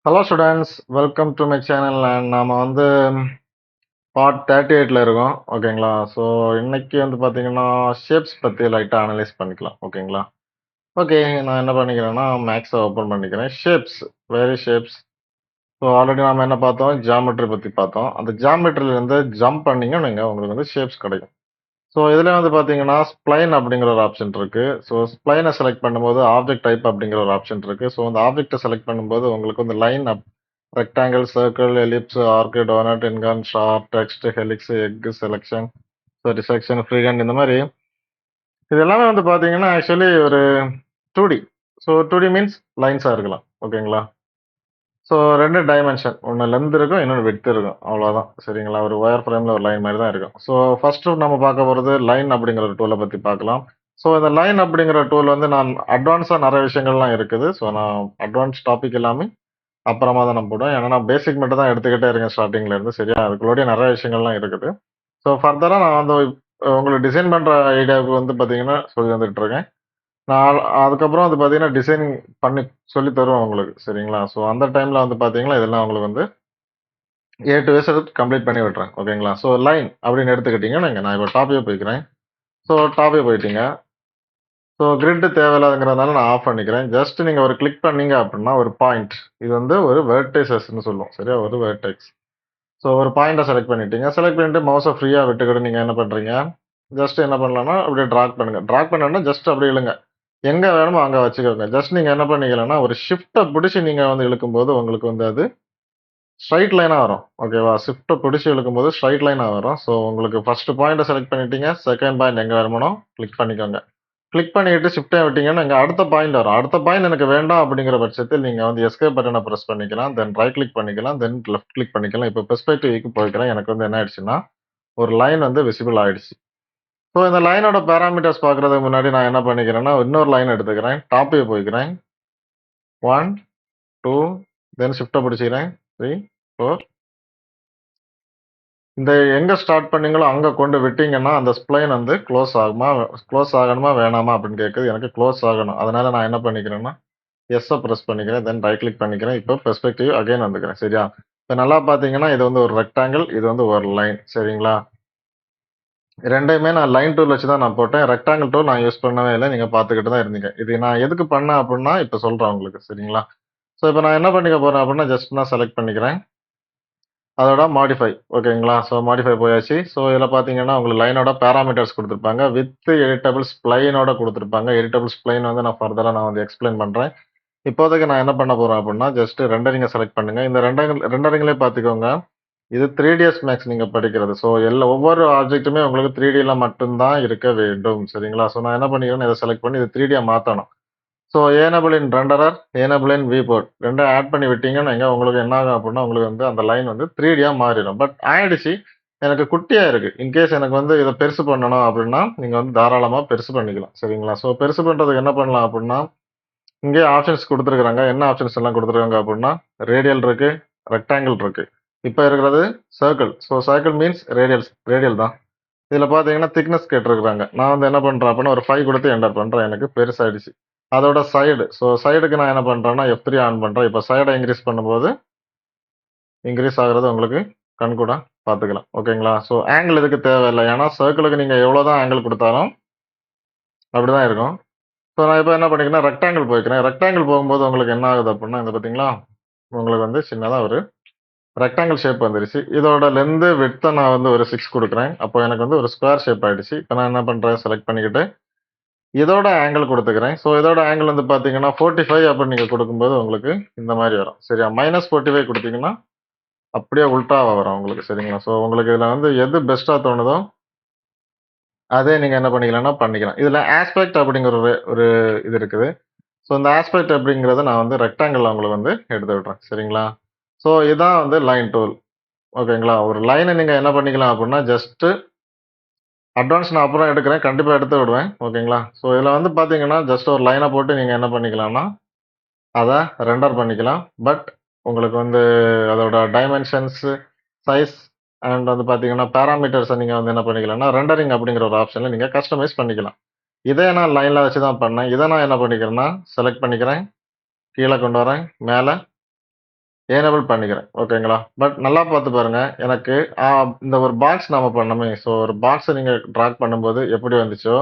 Hello students, welcome to my channel and நாம வந்து part 38ல இருக்கோம். ஓகேங்களா? ஸோ இன்னைக்கு வந்து பார்த்தீங்கன்னா, ஷேப்ஸ் பத்தி லைட்டா அனலைஸ் பண்ணிக்கலாம். ஓகேங்களா? ஓகே. நான் என்ன பண்ணிக்கிறேன்னா, மேக்ஸ ஓப்பன் பண்ணிக்கிறேன். Shapes, where is shapes? So already நாம என்ன பார்த்தோம்? ஜியாமெட்ரி பத்தி பார்த்தோம். அந்த ஜியாமெட்ரிலருந்து ஜம்ப் பண்ணீங்கன்னு வைங்க, உங்களுக்கு வந்து ஷேப்ஸ் கிடைக்கும். ஸோ இதில வந்து பார்த்தீங்கன்னா, ஸ்ப்ளைன் அப்படிங்கிற ஒரு ஆப்ஷன் இருக்கு. ஸோ ஸ்ப்ளைன செலக்ட் பண்ணும்போது, ஆப்ஜெக்ட் டைப் அப்படிங்கிற ஒரு ஆப்ஷன் இருக்கு. ஸோ அந்த ஆப்ஜெக்ட்ட செலக்ட் பண்ணும்போது, உங்களுக்கு வந்து line rectangle, circle, ellipse, arc, donut, ngon, star, text, helix, egg, selection, sorry section, freehand இந்த மாரி இது எல்லாமே வந்து பார்த்தீங்கன்னா, ஆக்சுவலி ஒரு 2D. ஸோ 2D மீன்ஸ் லைன்ஸா இருக்கலாம். ஓகேங்களா? So 2 dimension. ஒண்ணு லென்த் இருக்கும், இன்னொன்னு விட்த் இருக்கும். அவ்வளோதான். சரிங்களா? ஒரு வயர் ஃப்ரேம்ல ஒரு லைன் மாரி தான் இருக்கும். ஸோ ஃபர்ஸ்ட்டு நம்ம பார்க்க போறது லைன் அப்படிங்கிற ஒரு டூல பத்தி பார்க்கலாம். ஸோ இந்த லைன் அப்படிங்கிற டூல் வந்து நான் அட்வான்ஸா நெறைய விஷயங்கள்லாம் இருக்குது. ஸோ நான் அட்வான்ஸ் டாபிக் எல்லாமே அப்புறமா தான் நான் போடுவேன். ஏன்னா நான் பேசிக் மட்டும் தான் எடுத்துக்கிட்டே இருக்கேன் ஸ்டார்ட்டிங்ல இருந்து. சரியா? அதுக்குள்ளோடயே நெறைய விஷயங்கள்லாம் இருக்குது. ஸோ ஃபர்தரா நான் வந்து உங்களுக்கு டிசைன் பண்ற ஐடியாவுக்கு வந்து பார்த்தீங்கன்னா, சொல்லி தந்துட்டு இருக்கேன். நான் அதுக்கப்புறம் வந்து பார்த்தீங்கன்னா, டிசைனிங் பண்ணி சொல்லி தருவேன் உங்களுக்கு. சரிங்களா? ஸோ அந்த டைம்ல வந்து பார்த்தீங்கன்னா, இதெல்லாம் உங்களுக்கு வந்து ஏ டூ இசட் கம்ப்ளீட் பண்ணி விட்டுறேன். ஓகேங்களா? ஸோ லைன் அப்படின்னு எடுத்துக்கிட்டீங்கன்னா, நான் இப்போ டாபிக் போய்க்கிறேன். ஸோ டாபிக் போயிட்டீங்க. ஸோ கிரிட் தேவையில்லாதங்கிறதுனால நான் ஆஃப் பண்ணிக்கிறேன். ஜஸ்ட் நீங்க ஒரு கிளிக் பண்ணீங்க அப்படின்னா, ஒரு பாயிண்ட். இது வந்து ஒரு வெர்டிசஸ்ன்னு சொல்லுவோம். சரியா? ஒரு வெர்டெக்ஸ். ஸோ ஒரு பாயிண்ட்ட செலக்ட் பண்ணிட்டீங்க. செலக்ட் பண்ணிட்டு மவுஸ ஃப்ரீயா விட்டுக்கிட்டு நீங்க என்ன பண்றீங்க, ஜஸ்ட் என்ன பண்ணலாம்னா, அப்படியே ட்ராக் பண்ணுங்க. ட்ராக் பண்ணோம்னா ஜஸ்ட் அப்படியே இழுங்க. எங்க வேணுமோ அங்க வச்சுக்கோங்க. ஜஸ்ட் நீங்க என்ன பண்ணிக்கலாம்னா, ஒரு ஷிஃப்ட்ட புடிச்சு நீங்க வந்து இழுக்கும்போது, உங்களுக்கு வந்து அது ஸ்ட்ரைட் லைனா வரும். ஓகேவா? ஷிஃப்ட்ட புடிச்சு இழுக்கும்போது ஸ்ட்ரைட் லைனா வரும். ஸோ உங்களுக்கு ஃபர்ஸ்ட் பாயிண்ட்ட செலக்ட் பண்ணிட்டீங்க. செகண்ட் பாயிண்ட் எங்க வேணுமோ கிளிக் பண்ணிக்கோங்க. கிளிக் பண்ணிட்டு ஷிஃப்ட்ட விட்டீங்கன்னா, இங்க அடுத்த பாயிண்ட் வரும். அடுத்த பாயிண்ட் எனக்கு வேண்டாம் அப்படிங்கிற பட்சத்தில் நீங்க வந்து எஸ்கேப் பட்டன பிரஸ் பண்ணிக்கலாம். தென் ரைட் கிளிக் பண்ணிக்கலாம். தென் லெஃப்ட் கிளிக் பண்ணிக்கலாம். இப்போ பெர்ஸ்பெக்டிவ்க்கு போய்க்கிறேன். எனக்கு வந்து என்ன ஆயிடுச்சுன்னா, ஒரு லைன் வந்து விசிபிள் ஆயிடுச்சு. ஸோ இந்த லைனோட பாராமீட்டர்ஸ் பார்க்கறதுக்கு முன்னாடி நான் என்ன பண்ணிக்கிறேன்னா, இன்னொரு லைன் எடுத்துக்கிறேன். டாப் வியூ போய்க்கிறேன். 1, 2 தென் ஷிஃப்ட்ட பிடிச்சுக்கிறேன். 3, 4 இந்த எங்க ஸ்டார்ட் பண்ணீங்களோ அங்க கொண்டு விட்டீங்கன்னா, அந்த ஸ்ப்ளைன் வந்து க்ளோஸ் ஆகணுமா வேணாமா அப்படின்னு கேட்குது. எனக்கு க்ளோஸ் ஆகணும். அதனால நான் என்ன பண்ணிக்கிறேன்னா, எஸ்ஸ பிரஸ் பண்ணிக்கிறேன். தென் ரைட் கிளிக் பண்ணிக்கிறேன். இப்போ பெர்ஸ்பெக்டிவ் அகைன் வந்துக்கிறேன். சரியா? இப்ப நல்லா பார்த்தீங்கன்னா, இது வந்து ஒரு ரெக்டாங்கிள். இது வந்து ஒரு லைன். சரிங்களா? 2யுமே நான் லைன் டூல் வச்சு தான் நான் போட்டேன். ரெக்டாங்கிள் டூல் நான் யூஸ் பண்ணவே இல்ல. நீங்க பார்த்துக்கிட்டு தான் இருந்தீங்க. இது நான் எதுக்கு பண்ணேன் அப்புட்ன்னா, இப்ப சொல்றேன் உங்களுக்கு. சரிங்களா? ஸோ இப்ப நான் என்ன பண்ணிக்க போறேன் அப்புட்ன்னா, ஜஸ்ட் நான் செலக்ட் பண்ணிக்கிறேன். அதோட மாடிஃபை ஓகேங்களா? ஸோ மாடிஃபை போயாச்சு. ஸோ இதில பார்த்தீங்கன்னா, உங்களுக்கு லைனோட பாராமீட்டர்ஸ் குடுத்துருப்பாங்க. வித் எடிட்டபிள் ஸ்ப்ளைனோட குடுத்துருப்பாங்க. எடிட்டபிள் ஸ்ப்ளைன் வந்து நான் ஃபர்தரா நான் வந்து எக்ஸ்ப்ளைன் பண்றேன். இப்போதைக்கு நான் என்ன பண்ண போறேன் அப்புட்ன்னா, ஜஸ்ட் ரெண்டரிங்க செலக்ட் பண்ணுங்க. இந்த ரெண்டரிங்லயே பார்த்துக்கோங்க. இது 3ds மேக்ஸ் நீங்க படிக்கிறது. ஸோ ஒவ்வொரு ஆப்ஜெக்ட்டுமே உங்களுக்கு 3Dல மட்டும் தான் இருக்க வேண்டும். சரிங்களா? ஸோ நான் என்ன பண்ணிக்கிறேன்னா, இத செலக்ட் பண்ணி இத 3Dயா மாத்தணும். ஸோ ஏனபிள் இன் ரெண்டரர், ஏனபிள் இன் வியூபோர்ட் 2ம் ஆட் பண்ணி விட்டீங்கன்னு வைங்க, உங்களுக்கு என்ன ஆகும் அப்புட்ன்னா, உங்களுக்கு வந்து அந்த லைன் வந்து 3Dயா மாறிடும். பட் ஆயிடுச்சு. எனக்கு குட்டியா இருக்கு. இன்கேஸ் எனக்கு வந்து இத பெருசு பண்ணணும் அப்டின்னா, நீங்க வந்து தாராளமா பெருசு பண்ணிக்கலாம். சரிங்களா? ஸோ பெருசு பண்றதுக்கு என்ன பண்ணலாம் அப்புட்ன்னா, இங்கேயே ஆப்ஷன்ஸ் குடுத்துருக்காங்க. என்ன ஆப்ஷன்ஸ் எல்லாம் குடுத்துருக்காங்க அப்புட்ன்னா, ரேடியல் இருக்கு, ரெக்டாங்கிள் இருக்கு. இப்ப இருக்கிறது circle. So circle means radial தான். இதுல பார்த்தீங்கன்னா, திக்னெஸ் கேட்டிருக்காங்க. நான் வந்து என்ன பண்றேன் அப்புட்ன்னா, ஒரு 5 குடுத்து என்டர் பண்றேன். எனக்கு பெருசாயிடுச்சு. அதோட சைடு. ஸோ சைடுக்கு நான் என்ன பண்றேன்னா, F3 ஆன் பண்றேன். இப்ப சைட இன்கிரீஸ் பண்ணும்போது, இன்கிரீஸ் ஆகுறது உங்களுக்கு கண்கூடா பார்த்துக்கலாம். ஓகேங்களா? ஸோ ஆங்கிள் இதுக்கு தேவையில்ல. ஏன்னா சர்க்கிளுக்கு நீங்க எவ்வளோதான் ஆங்கிள் குடுத்தாலும் அப்படிதான் இருக்கும். ஸோ நான் இப்ப என்ன பண்ணிக்கிறேன்னா, ரெக்டாங்கிள் போய்க்கிறேன். ரெக்டாங்கிள் போகும்போது உங்களுக்கு என்ன ஆகுது அப்புட்ன்னா, இந்த பார்த்தீங்களா? உங்களுக்கு வந்து சின்னதா ஒரு ரெக்டாங்கிள் ஷேப் வந்துருச்சு. இதோட லென்த், விட்த்த நான் வந்து ஒரு 6 குடுக்குறேன். அப்போ எனக்கு வந்து ஒரு ஸ்கொயர் ஷேப் ஆயிடுச்சு. இப்ப நான் என்ன பண்றேன், செலக்ட் பண்ணிக்கிட்டு, இதோட ஆங்கிள் குடுத்துக்கிறேன். ஸோ இதோட ஆங்கிள் வந்து பார்த்தீங்கன்னா, 45 அப்படின்னு நீங்க குடுக்கும்போது உங்களுக்கு இந்த மாரி வரும். சரியா? -45 குடுத்தீங்கன்னா, அப்படியே உல்டாவா வரும் உங்களுக்கு. சரிங்களா? ஸோ உங்களுக்கு இதுல வந்து எது பெஸ்ட்டா தோணுதோ, அதே நீங்க என்ன பண்ணிக்கலாம்னா பண்ணிக்கலாம். இதுல ஆஸ்பெக்ட் அப்படிங்கிற ஒரு இது இருக்குது. ஸோ இந்த ஆஸ்பெக்ட் அப்படிங்கிறத நான் வந்து ரெக்டாங்கிள்ல உங்களுக்கு வந்து எடுத்து விடுறேன். சரிங்களா? ஸோ இதான் வந்து லைன் டூல். ஓகேங்களா? ஒரு லைன நீங்க என்ன பண்ணிக்கலாம் அப்புட்ன்னா, ஜஸ்ட் அட்வான்ஸ் நான் அப்புறம் எடுக்கிறேன். கண்டிப்பா எடுத்து விடுவேன். ஓகேங்களா? ஸோ இதுல வந்து பார்த்தீங்கன்னா, ஜஸ்ட் ஒரு லைன போட்டு நீங்க என்ன பண்ணிக்கலாம்னா, அத ரெண்டர் பண்ணிக்கலாம். பட் உங்களுக்கு வந்து அதோட டைமென்ஷன்ஸ், சைஸ் அண்ட் வந்து பார்த்தீங்கன்னா, பாராமீட்டர்ஸ நீங்க வந்து என்ன பண்ணிக்கலாம்னா, ரெண்டரிங் அப்படிங்கிற ஒரு ஆப்ஷன்ல நீங்க கஸ்டமைஸ் பண்ணிக்கலாம். இதே நான் லைன்ல வச்சு தான் பண்ணேன். இத நான் என்ன பண்ணிக்கிறேன்னா, செலக்ட் பண்ணிக்கிறேன். கீழ கொண்டு வரேன். மேல எனேபிள் பண்ணிக்கிறேன். ஓகேங்களா? பட் நல்லா பார்த்து பாருங்க. எனக்கு இந்த ஒரு பாக்ஸ் நாம பண்ணோமே, ஸோ ஒரு பாக்ஸ நீங்க டிராக் பண்ணும்போது எப்படி வந்துச்சோ,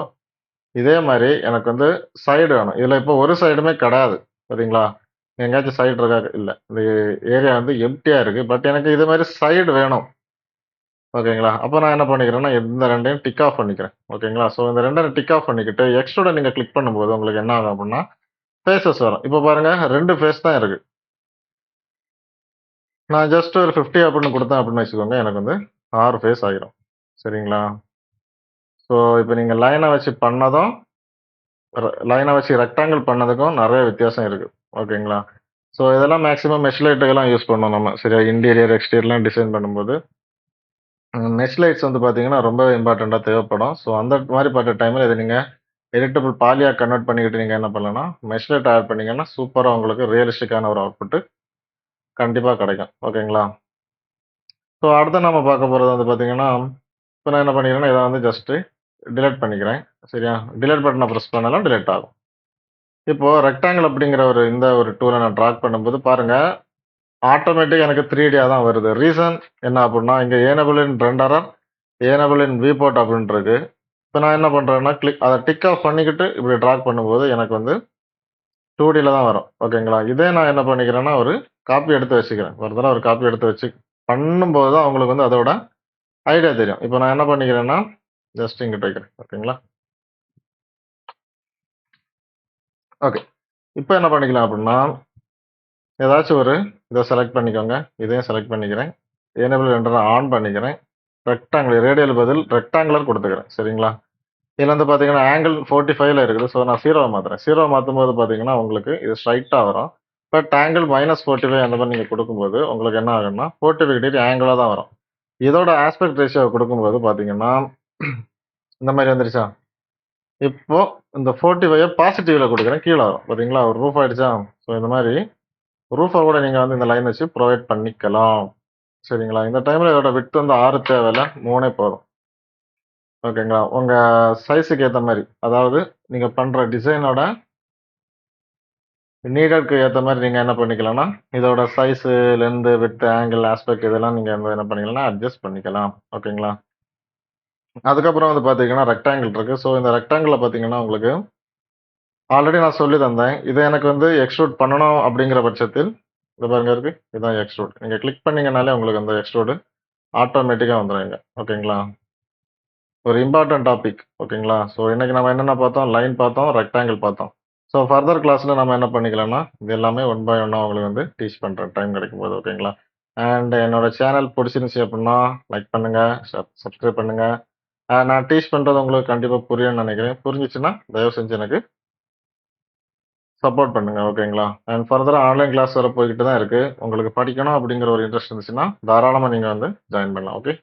இதே மாரி எனக்கு வந்து சைடு வேணும். இதுல இப்போ ஒரு சைடுமே கிடையாது. பார்த்தீங்களா? எங்கேயாச்சும் சைடு இருக்கா? இல்ல. இந்த ஏரியா வந்து எம்ப்டியா இருக்கு. பட் எனக்கு இது மாரி சைடு வேணும். ஓகேங்களா? அப்ப நான் என்ன பண்ணிக்கிறேன்னா, இந்த 2யும் டிக் ஆஃப் பண்ணிக்கிறேன். ஓகேங்களா? ஸோ இந்த 2யும் டிக் ஆஃப் பண்ணிக்கிட்டு, எக்ஸ்ட்ரூட நீங்க கிளிக் பண்ணும்போது உங்களுக்கு என்ன ஆகும் அப்டின்னா, ஃபேஸஸ் வரும். இப்ப பாருங்க 2 ஃபேஸ் தான் இருக்கு. நான் ஜஸ்ட் ஒரு 50 அப்படின்னு குடுத்தேன் அப்படின்னு வச்சுக்கோங்க. எனக்கு வந்து 6 ஃபேஸ் ஆயிரும். சரிங்களா? ஸோ இப்ப நீங்க லைன வச்சு பண்ணதும், லைன வச்சு ரெக்டாங்கிள் பண்ணதுக்கும் நெறைய வித்தியாசம் இருக்கு. ஓகேங்களா? ஸோ இதெல்லாம் மேக்ஸிமம் மெஷ் லைட்டுக்கெல்லாம் யூஸ் பண்ணுவோம் நம்ம. சரியா? இன்டீரியர், எக்ஸ்டீரியர்லாம் டிசைன் பண்ணும்போது, மெஷ் லைட்ஸ் வந்து பார்த்தீங்கன்னா, ரொம்ப இம்பார்ட்டன்ட்டா தேவைப்படும். ஸோ அந்த மாரி பட்ட டைம்ல இத நீங்க எடிட்டபிள் பாலியா கன்வெர்ட் பண்ணிக்கிட்டு நீங்க என்ன பண்ணலாம்னா, மெஷ் லைட் ஆட் பண்ணீங்கன்னா, சூப்பரா உங்களுக்கு ரியலிஸ்டிக்கான ஒரு அவுட்புட் கண்டிப்பா கிடைக்கும். ஓகேங்களா? ஸோ அடுத்து நம்ம பார்க்க போறது வந்து பார்த்தீங்கன்னா, இப்ப நான் என்ன பண்ணிக்கிறேன்னா, இத வந்து ஜஸ்ட்டு டிலீட் பண்ணிக்கிறேன். சரியா? டிலீட் பட்டன பிரஸ் பண்ணாலும் டிலீட் ஆகும். இப்போ ரெக்டாங்கிள் அப்படிங்கிற இந்த ஒரு டூல நான் டிராக் பண்ணும்போது பாருங்க, ஆட்டோமேட்டிக்கா எனக்கு 3Dயா தான் வருது. ரீசன் என்ன அப்புட்ன்னா, இங்க எனேபிள் இன் ரெண்டரர், எனேபிள் இன் வியூபோர்ட் அப்படின்ட்டு இருக்கு. இப்ப நான் என்ன பண்றேன்னா, அத டிக் ஆஃப் பண்ணிக்கிட்டு இப்படி டிராக் பண்ணும்போது எனக்கு வந்து 2Dல தான் வரும். ஓகேங்களா? இதே நான் என்ன பண்ணிக்கிறேன்னா, ஒரு காப்பி எடுத்து வச்சுக்கிறேன். ஒரு தடவ ஒரு காப்பி எடுத்து வச்சு பண்ணும்போது தான் உங்களுக்கு வந்து அதோட ஐடியா தெரியும். இப்ப நான் என்ன பண்ணிக்கிறேன்னா, ஜஸ்ட் இங்கிட்டு வைக்கிறேன். ஓகேங்களா? ஓகே. இப்ப என்ன பண்ணிக்கலாம் அப்டின்னா, ஏதாச்சும் ஒரு இத செலக்ட் பண்ணிக்கோங்க. இதையும் செலக்ட் பண்ணிக்கிறேன். எனேபிள் ரெண்டர ஆன் பண்ணிக்கிறேன். ரேடியல் பதில் ரெக்டாங்குலர் குடுத்துக்கிறேன். சரிங்களா? இதுல வந்து பார்த்தீங்கன்னா, ஆங்கிள் 45ல இருக்குது. ஸோ நான் 0வ மாத்துறேன். 0வ மாத்தும்போது பார்த்தீங்கன்னா, உங்களுக்கு இது ஸ்ட்ரைட்டா வரும். பட் ஆங்கிள் -45 அந்த மாரி நீங்க குடுக்கும்போது, உங்களுக்கு என்ன ஆகும்னா, 45 டிகிரி ஆங்கிளா தான் வரும். இதோட ஆஸ்பெக்ட் ரேஷியோ குடுக்கும்போது பார்த்தீங்கன்னா, இந்த மாரி வந்துருச்சா? இப்போ இந்த 45 பாசிட்டிவ்ல குடுக்குறேன். கீழ வரும். பார்த்தீங்களா? ஒரு ரூஃப் ஆயிடுச்சா? ஸோ இந்த மாரி ரூஃப கூட நீங்க வந்து இந்த லைன் வச்சு புரொவைட் பண்ணிக்கலாம். சரிங்களா? இந்த டைம்ல இதோட விட்த் வந்து 6 தேவையில்ல. 3 போதும். ஓகேங்களா? உங்க சைஸ்க்கு ஏத்த மாரி. அதாவது நீங்க பண்ற டிசைனோட நீடட்க்கு ஏத்த மாரி நீங்க என்ன பண்ணிக்கலாம்னா, இதோட size, length, width, angle, aspect இதெல்லாம் நீங்க வந்து என்ன பண்ணிக்கலாம்னா, அட்ஜஸ்ட் பண்ணிக்கலாம். ஓகேங்களா? அதுக்கப்புறம் வந்து பார்த்தீங்கன்னா, ரெக்டாங்கிள் இருக்கு. ஸோ இந்த ரெக்டாங்கிள்ல பார்த்தீங்கன்னா, உங்களுக்கு ஆல்ரெடி நான் சொல்லி தந்தேன். இத எனக்கு வந்து எக்ஸ்ட்ரூட் பண்ணணும் அப்படிங்கிற பட்சத்தில், இத பாருங்க இருக்கு. இதான் எக்ஸ்ட்ரூட். நீங்க கிளிக் பண்ணீங்கனாலே உங்களுக்கு அந்த எக்ஸ்ட்ரூட் ஆட்டோமேட்டிக்கா வந்துரும் இங்க. ஓகேங்களா? ஒரு இம்பார்ட்டன்ட் டாபிக். ஓகேங்களா? ஸோ இன்னைக்கு நம்ம என்னென்ன பார்த்தோம்? லைன் பார்த்தோம், ரெக்டாங்கிள் பார்த்தோம். ஸோ ஃபர்தர் கிளாஸ்ல நம்ம என்ன பண்ணிக்கலாம்னா, இது எல்லாமே ஒன் பை ஒன்னா உங்களுக்கு வந்து டீச் பண்றேன் டைம் கிடைக்கும்போது. ஓகேங்களா? அண்ட் என்னோட சேனல் புடிச்சிருந்துச்சு அப்படின்னா, லைக் பண்ணுங்க, சப்ஸ்கிரைப் பண்ணுங்க. நான் டீச் பண்றது உங்களுக்கு கண்டிப்பா புரியும்னு நெனைக்கிறேன். புரிஞ்சுச்சுன்னா, தயவு செஞ்சு எனக்கு சப்போர்ட் பண்ணுங்க. ஓகேங்களா? அண்ட் ஃபர்தரா ஆன்லைன் கிளாஸ் வேற போய்க்கிட்டு தான் இருக்கு. உங்களுக்கு படிக்கணும் அப்படிங்கிற ஒரு இன்ட்ரெஸ்ட் இருந்துச்சுன்னா, தாராளமா நீங்க வந்து ஜாயின் பண்ணலாம். ஓகே?